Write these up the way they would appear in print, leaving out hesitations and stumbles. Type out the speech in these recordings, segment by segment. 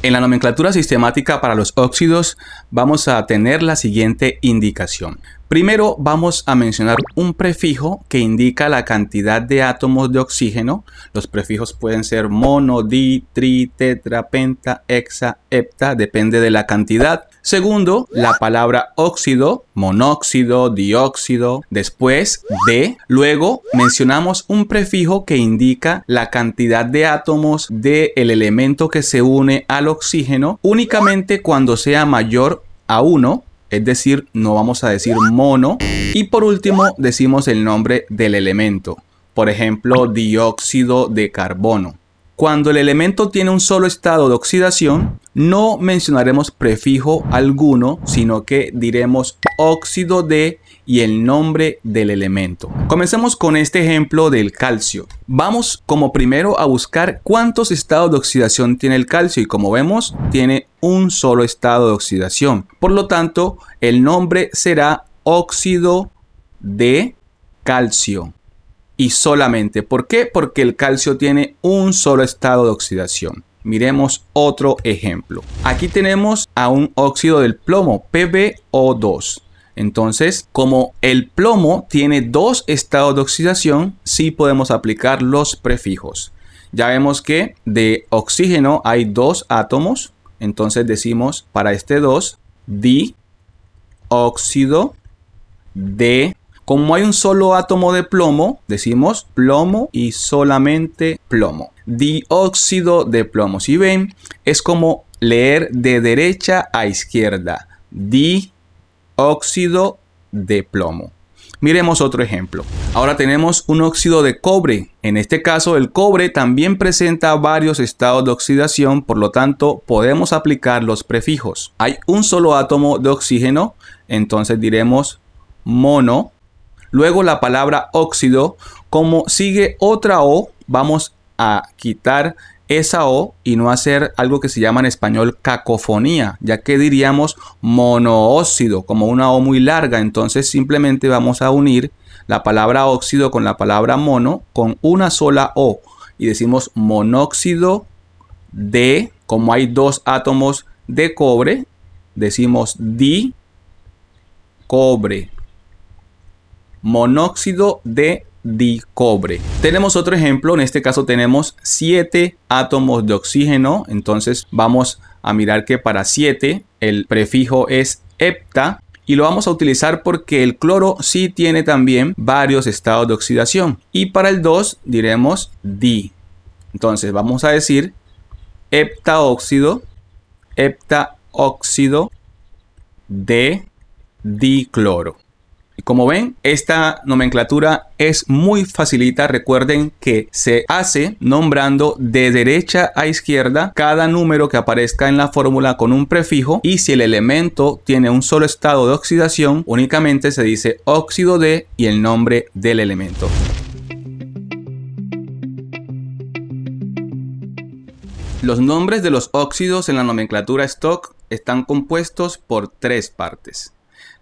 En la nomenclatura sistemática para los óxidos vamos a tener la siguiente indicación. Primero vamos a mencionar un prefijo que indica la cantidad de átomos de oxígeno. Los prefijos pueden ser mono, di, tri, tetra, penta, hexa, hepta, depende de la cantidad. Segundo, la palabra óxido, monóxido, dióxido, después de. Luego mencionamos un prefijo que indica la cantidad de átomos del elemento que se une al oxígeno únicamente cuando sea mayor a 1. Es decir, no vamos a decir mono. Y por último, decimos el nombre del elemento. Por ejemplo, dióxido de carbono. Cuando el elemento tiene un solo estado de oxidación, no mencionaremos prefijo alguno, sino que diremos óxido de y el nombre del elemento. Comencemos con este ejemplo del calcio. Vamos como primero a buscar cuántos estados de oxidación tiene el calcio y como vemos tiene un solo estado de oxidación. Por lo tanto, el nombre será óxido de calcio. Y solamente. ¿Por qué? Porque el calcio tiene un solo estado de oxidación. Miremos otro ejemplo. Aquí tenemos a un óxido del plomo, PbO2. Entonces, como el plomo tiene dos estados de oxidación, sí podemos aplicar los prefijos. Ya vemos que de oxígeno hay dos átomos. Entonces decimos para este 2, dióxido de. Como hay un solo átomo de plomo, decimos plomo y solamente plomo. Dióxido de plomo. Si ven, es como leer de derecha a izquierda. Dióxido de plomo. Miremos otro ejemplo. Ahora tenemos un óxido de cobre. En este caso, el cobre también presenta varios estados de oxidación, por lo tanto, podemos aplicar los prefijos. Hay un solo átomo de oxígeno, entonces diremos mono. Luego la palabra óxido, como sigue otra O, vamos a quitar esa O y no hacer algo que se llama en español cacofonía, ya que diríamos monoóxido, como una O muy larga. Entonces simplemente vamos a unir la palabra óxido con la palabra mono con una sola O y decimos monóxido de, como hay dos átomos de cobre, decimos di cobre. Monóxido de dicobre. Tenemos otro ejemplo, en este caso tenemos 7 átomos de oxígeno, entonces vamos a mirar que para 7 el prefijo es hepta y lo vamos a utilizar porque el cloro sí tiene también varios estados de oxidación y para el 2 diremos di. Entonces vamos a decir heptaóxido de dicloro. Y como ven, esta nomenclatura es muy facilita. Recuerden que se hace nombrando de derecha a izquierda cada número que aparezca en la fórmula con un prefijo. Y si el elemento tiene un solo estado de oxidación, únicamente se dice óxido de y el nombre del elemento. Los nombres de los óxidos en la nomenclatura stock están compuestos por 3 partes.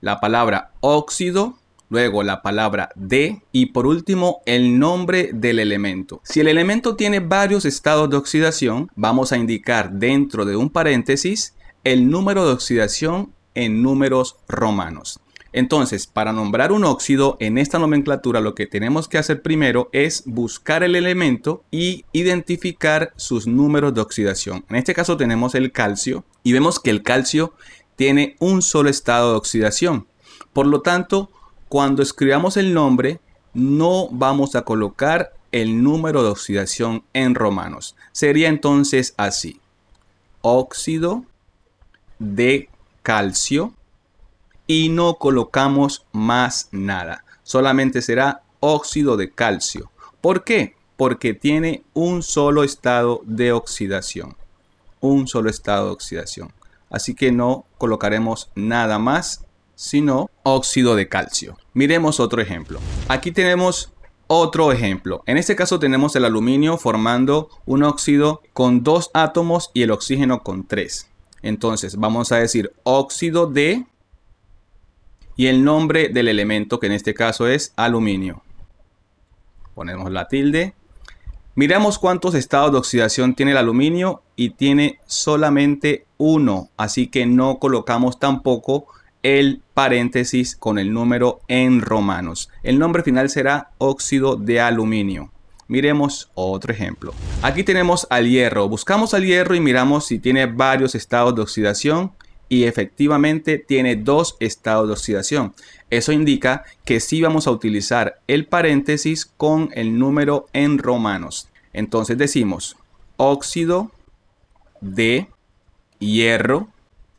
La palabra óxido, luego la palabra de y por último el nombre del elemento. Si el elemento tiene varios estados de oxidación, vamos a indicar dentro de un paréntesis el número de oxidación en números romanos. Entonces, para nombrar un óxido en esta nomenclatura, lo que tenemos que hacer primero es buscar el elemento y identificar sus números de oxidación. En este caso tenemos el calcio y vemos que el calcio tiene un solo estado de oxidación. Por lo tanto, cuando escribamos el nombre, no vamos a colocar el número de oxidación en romanos. Sería entonces así: óxido de calcio y no colocamos más nada. Solamente será óxido de calcio. ¿Por qué? Porque tiene un solo estado de oxidación. Un solo estado de oxidación. Así que no colocaremos nada más, sino óxido de calcio. Miremos otro ejemplo. Aquí tenemos otro ejemplo. En este caso tenemos el aluminio formando un óxido con 2 átomos y el oxígeno con 3. Entonces vamos a decir óxido de y el nombre del elemento, que en este caso es aluminio. Ponemos la tilde. Miremos cuántos estados de oxidación tiene el aluminio y tiene solamente uno, así que no colocamos tampoco el paréntesis con el número en romanos. El nombre final será óxido de aluminio. Miremos otro ejemplo. Aquí tenemos al hierro. Buscamos al hierro y miramos si tiene varios estados de oxidación. Y efectivamente tiene 2 estados de oxidación. Eso indica que sí vamos a utilizar el paréntesis con el número en romanos. Entonces decimos óxido de hierro,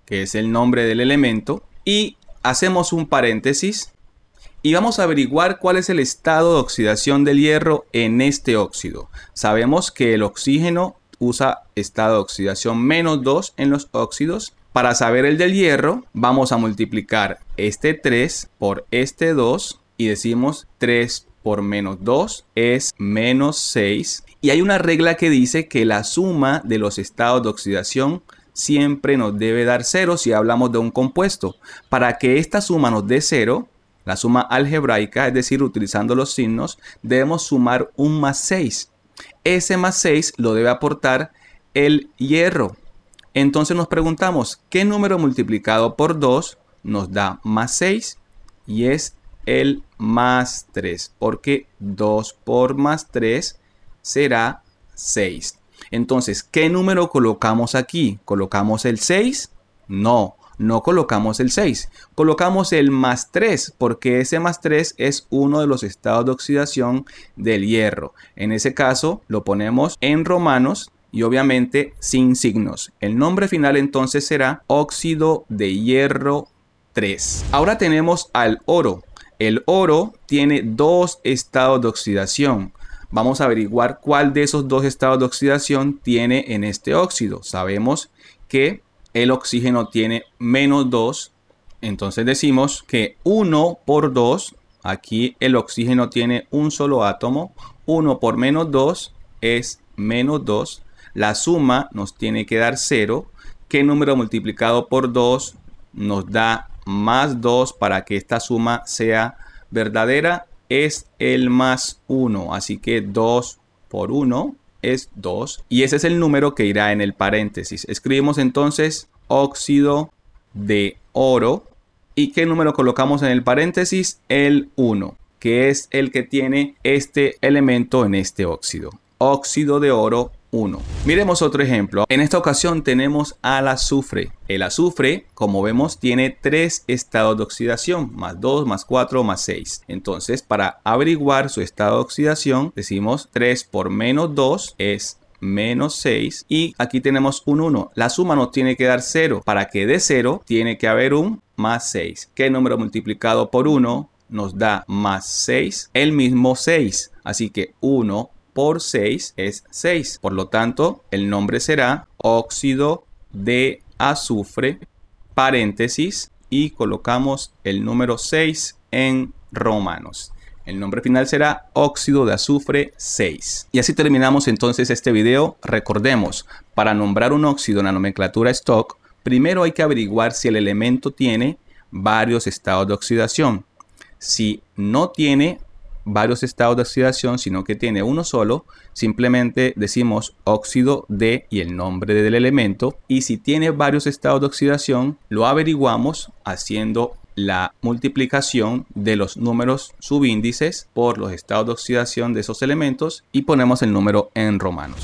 que es el nombre del elemento, y hacemos un paréntesis y vamos a averiguar cuál es el estado de oxidación del hierro en este óxido. Sabemos que el oxígeno usa estado de oxidación -2 en los óxidos. Para saber el del hierro, vamos a multiplicar este 3 por este 2 y decimos 3 por -2 es -6. Y hay una regla que dice que la suma de los estados de oxidación siempre nos debe dar 0 si hablamos de un compuesto. Para que esta suma nos dé 0, la suma algebraica, es decir, utilizando los signos, debemos sumar un +6. Ese +6 lo debe aportar el hierro. Entonces nos preguntamos, ¿qué número multiplicado por 2 nos da +6? Y es el +3, porque 2 por +3 será 6. Entonces, ¿qué número colocamos aquí? ¿Colocamos el 6? No, no colocamos el 6. Colocamos el +3, porque ese +3 es uno de los estados de oxidación del hierro. En ese caso, lo ponemos en romanos y obviamente sin signos. El nombre final entonces será óxido de hierro 3. Ahora tenemos al oro. El oro tiene 2 estados de oxidación. Vamos a averiguar cuál de esos 2 estados de oxidación tiene en este óxido. Sabemos que el oxígeno tiene -2. Entonces decimos que 1 por 2, aquí el oxígeno tiene un solo átomo. 1 por -2 es -2. La suma nos tiene que dar 0. ¿Qué número multiplicado por 2 nos da +2 para que esta suma sea verdadera? Es el +1. Así que 2 por 1 es 2. Y ese es el número que irá en el paréntesis. Escribimos entonces óxido de oro. ¿Y qué número colocamos en el paréntesis? El 1, que es el que tiene este elemento en este óxido. Óxido de oro 1. Miremos otro ejemplo. En esta ocasión tenemos al azufre. El azufre, como vemos, tiene 3 estados de oxidación, +2, +4, +6. Entonces, para averiguar su estado de oxidación, decimos 3 por -2 es -6 y aquí tenemos un 1. La suma nos tiene que dar 0. Para que dé 0, tiene que haber un +6. ¿Qué número multiplicado por 1 nos da +6? El mismo 6. Así que 1 por 6 es 6. Por lo tanto, el nombre será óxido de azufre, paréntesis, y colocamos el número 6 en romanos. El nombre final será óxido de azufre 6. Y así terminamos entonces este video. Recordemos, para nombrar un óxido en la nomenclatura stock, primero hay que averiguar si el elemento tiene varios estados de oxidación. Si no tiene varios estados de oxidación, sino que tiene uno solo, simplemente decimos óxido de y el nombre del elemento. Y si tiene varios estados de oxidación, lo averiguamos haciendo la multiplicación de los números subíndices por los estados de oxidación de esos elementos y ponemos el número en romanos.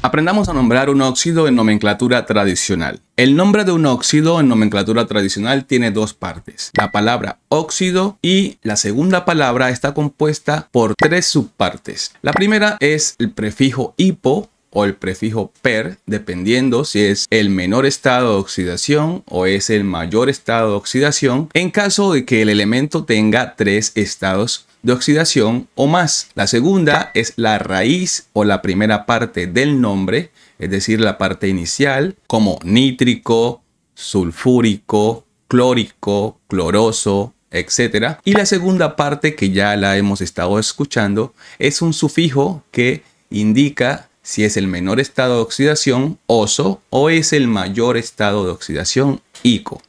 Aprendamos a nombrar un óxido en nomenclatura tradicional. El nombre de un óxido en nomenclatura tradicional tiene 2 partes. La palabra óxido y la segunda palabra está compuesta por 3 subpartes. La primera es el prefijo hipo o el prefijo per, dependiendo si es el menor estado de oxidación o es el mayor estado de oxidación, en caso de que el elemento tenga 3 estados de oxidación o más. La segunda es la raíz o la primera parte del nombre, es decir, la parte inicial, como nítrico, sulfúrico, clórico, cloroso, etc. Y la segunda parte, que ya la hemos estado escuchando, es un sufijo que indica si es el menor estado de oxidación, oso, o es el mayor estado de oxidación, ico.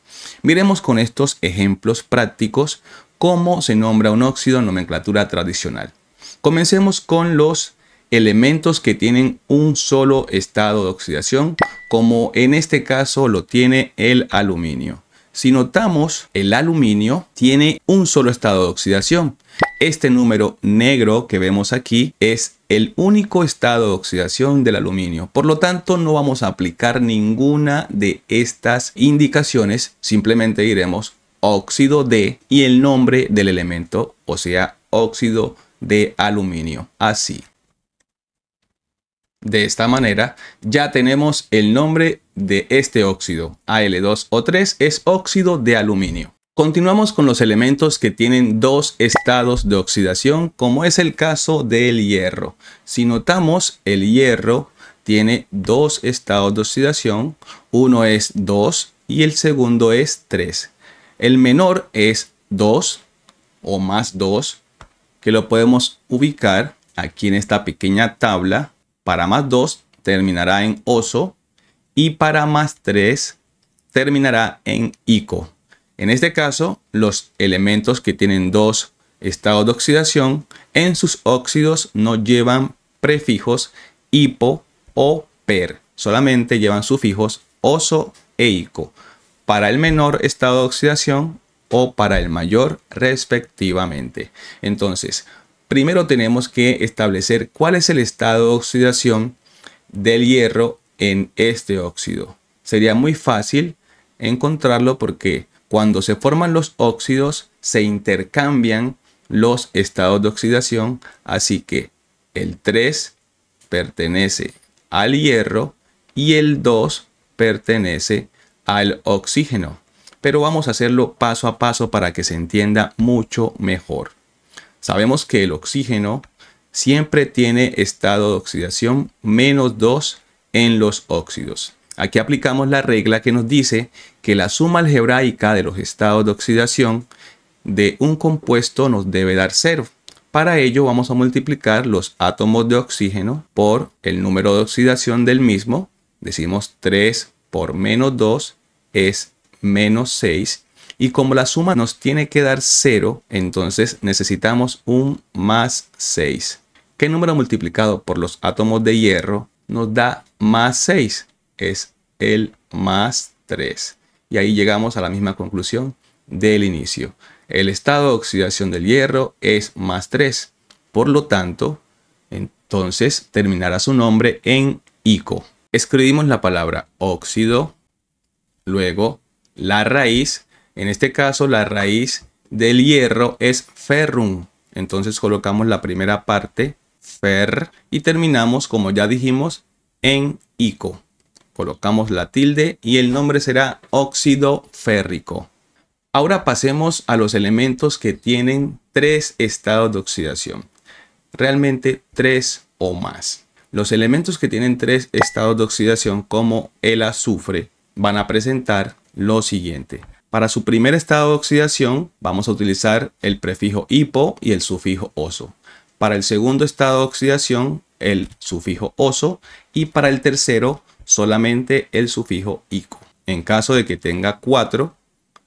Miremos con estos ejemplos prácticos cómo se nombra un óxido en nomenclatura tradicional. Comencemos con los elementos que tienen un solo estado de oxidación, como en este caso lo tiene el aluminio. Si notamos, el aluminio tiene un solo estado de oxidación. Este número negro que vemos aquí es el único estado de oxidación del aluminio. Por lo tanto, no vamos a aplicar ninguna de estas indicaciones. Simplemente diremos óxido de y el nombre del elemento, o sea, óxido de aluminio. Así. De esta manera ya tenemos el nombre de este óxido. Al2O3 es óxido de aluminio. Continuamos con los elementos que tienen dos estados de oxidación, como es el caso del hierro. Si notamos, el hierro tiene dos estados de oxidación. Uno es 2 y el segundo es 3. El menor es 2 o más 2, que lo podemos ubicar aquí en esta pequeña tabla. Para más 2 terminará en oso y para más 3 terminará en ico. En este caso, los elementos que tienen dos estados de oxidación en sus óxidos no llevan prefijos hipo o per. Solamente llevan sufijos oso e ico para el menor estado de oxidación o para el mayor respectivamente. Entonces, primero tenemos que establecer cuál es el estado de oxidación del hierro en este óxido. Sería muy fácil encontrarlo porque cuando se forman los óxidos se intercambian los estados de oxidación. Así que el 3 pertenece al hierro y el 2 pertenece al oxígeno. Pero vamos a hacerlo paso a paso para que se entienda mucho mejor. Sabemos que el oxígeno siempre tiene estado de oxidación -2 en los óxidos. Aquí aplicamos la regla que nos dice que la suma algebraica de los estados de oxidación de un compuesto nos debe dar 0. Para ello vamos a multiplicar los átomos de oxígeno por el número de oxidación del mismo. Decimos 3 por -2 es -6. Y como la suma nos tiene que dar 0, entonces necesitamos un más 6. ¿Qué número multiplicado por los átomos de hierro nos da más 6? Es el más 3. Y ahí llegamos a la misma conclusión del inicio. El estado de oxidación del hierro es más 3. Por lo tanto, entonces terminará su nombre en ico. Escribimos la palabra óxido, luego la raíz. En este caso, la raíz del hierro es ferrum. Entonces colocamos la primera parte, fer, y terminamos, como ya dijimos, en ico. Colocamos la tilde y el nombre será óxido férrico. Ahora pasemos a los elementos que tienen 3 estados de oxidación. Realmente 3 o más. Los elementos que tienen 3 estados de oxidación, como el azufre, van a presentar lo siguiente. Para su primer estado de oxidación vamos a utilizar el prefijo hipo y el sufijo oso. Para el segundo estado de oxidación el sufijo oso y para el tercero solamente el sufijo ico. En caso de que tenga 4,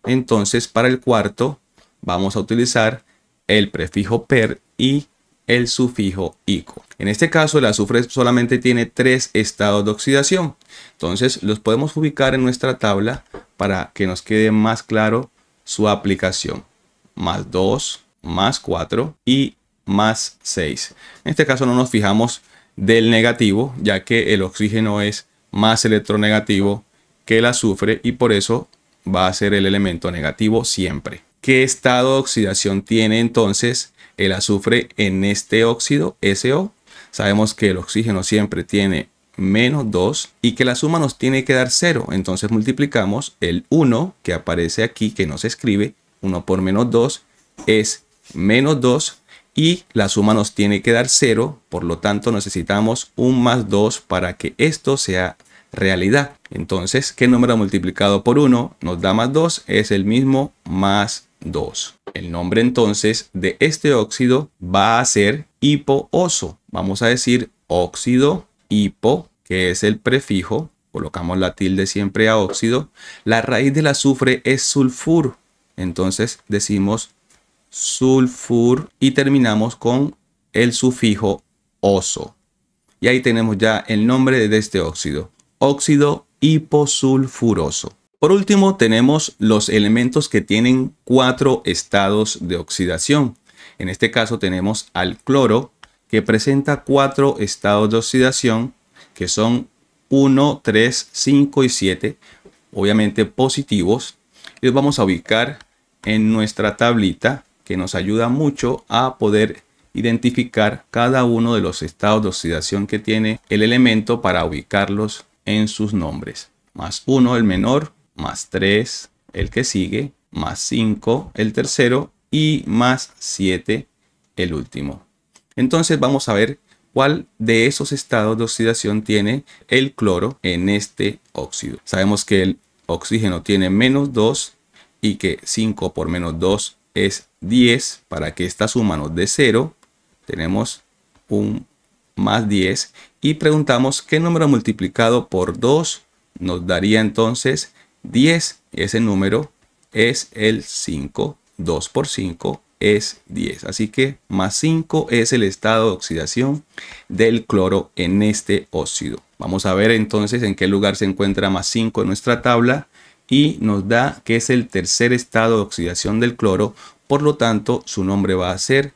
entonces para el cuarto vamos a utilizar el prefijo per y el sufijo ico. En este caso el azufre solamente tiene 3 estados de oxidación. Entonces los podemos ubicar en nuestra tabla para que nos quede más claro su aplicación. Más 2, más 4 y más 6. En este caso no nos fijamos del negativo, ya que el oxígeno es más electronegativo que el azufre y por eso va a ser el elemento negativo siempre. ¿Qué estado de oxidación tiene entonces el azufre en este óxido SO? Sabemos que el oxígeno siempre tiene -2 y que la suma nos tiene que dar 0. Entonces multiplicamos el 1 que aparece aquí, que no se escribe. 1 por -2 es -2 y la suma nos tiene que dar 0. Por lo tanto necesitamos un más 2 para que esto sea realidad. Entonces, ¿qué número multiplicado por 1 nos da más 2? Es el mismo más 2. El nombre entonces de este óxido va a ser hipooso. Vamos a decir óxido hipo, que es el prefijo. Colocamos la tilde siempre a óxido. La raíz del azufre es sulfuro. Entonces decimos sulfur y terminamos con el sufijo oso. Y ahí tenemos ya el nombre de este óxido, óxido hiposulfuroso. Por último, tenemos los elementos que tienen 4 estados de oxidación. En este caso tenemos al cloro, que presenta 4 estados de oxidación, que son 1, 3, 5 y 7, obviamente positivos. Y los vamos a ubicar en nuestra tablita, que nos ayuda mucho a poder identificar cada uno de los estados de oxidación que tiene el elemento para ubicarlos en sus nombres. Más 1 el menor, más 3 el que sigue, más 5 el tercero y más 7 el último. Entonces vamos a ver cuál de esos estados de oxidación tiene el cloro en este óxido. Sabemos que el oxígeno tiene -2 y que 5 por -2 es 10. Para que esta suma nos dé 0, tenemos un más 10 y preguntamos qué número multiplicado por 2 nos daría entonces 10. Ese número es el 5. 2 por 5 es 10. Así que más 5 es el estado de oxidación del cloro en este óxido. Vamos a ver entonces en qué lugar se encuentra más 5 en nuestra tabla y nos da que es el tercer estado de oxidación del cloro. Por lo tanto, su nombre va a ser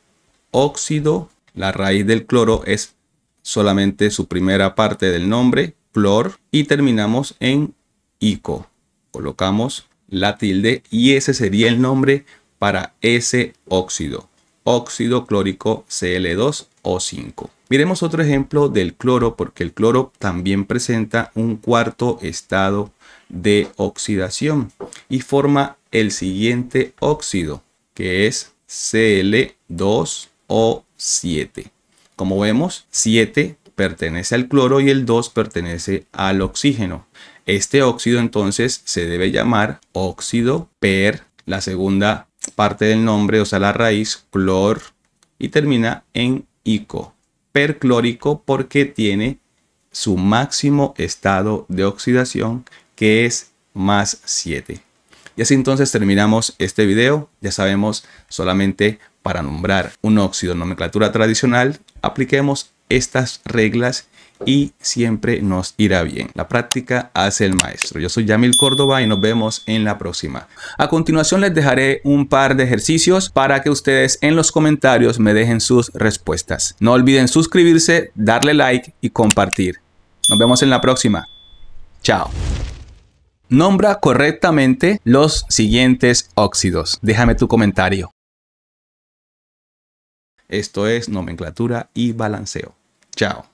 óxido. La raíz del cloro es solamente su primera parte del nombre, clor, y terminamos en ico. Colocamos la tilde y ese sería el nombre para ese óxido, óxido clórico Cl2O5. Miremos otro ejemplo del cloro, porque el cloro también presenta un cuarto estado de oxidación y forma el siguiente óxido, que es Cl2O7. Como vemos, 7 pertenece al cloro y el 2 pertenece al oxígeno. Este óxido entonces se debe llamar óxido per, la segunda parte del nombre, o sea la raíz, clor, y termina en ico. Perclórico porque tiene su máximo estado de oxidación, que es más 7. Y así entonces terminamos este video. Ya sabemos, solamente para nombrar un óxido en nomenclatura tradicional, apliquemos estas reglas y siempre nos irá bien. La práctica hace el maestro. Yo soy Yamil Córdoba y nos vemos en la próxima. A continuación les dejaré un par de ejercicios para que ustedes en los comentarios me dejen sus respuestas. No olviden suscribirse, darle like y compartir. Nos vemos en la próxima. Chao. Nombra correctamente los siguientes óxidos. Déjame tu comentario. Esto es nomenclatura y balanceo. Chao.